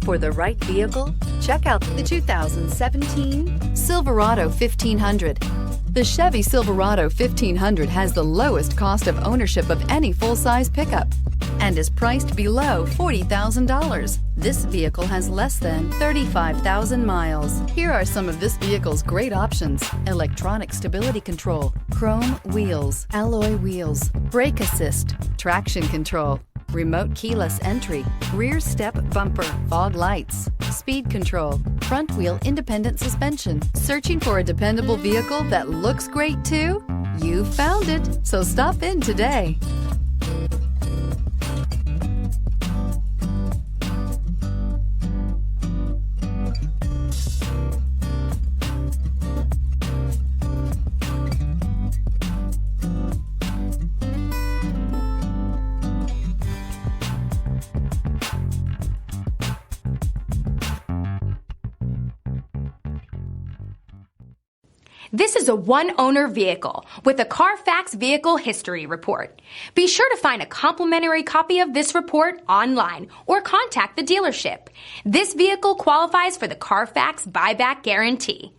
For the right vehicle, check out the 2017 Silverado 1500. The Chevy Silverado 1500 has the lowest cost of ownership of any full-size pickup and is priced below $40,000. This vehicle has less than 35,000 miles. Here are some of this vehicle's great options: electronic stability control, chrome wheels, alloy wheels, brake assist, traction control, remote keyless entry, rear step bumper, fog lights, speed control, front wheel independent suspension. Searching for a dependable vehicle that looks great too? You found it, so stop in today. This is a one-owner vehicle with a Carfax Vehicle History Report. Be sure to find a complimentary copy of this report online or contact the dealership. This vehicle qualifies for the Carfax Buyback Guarantee.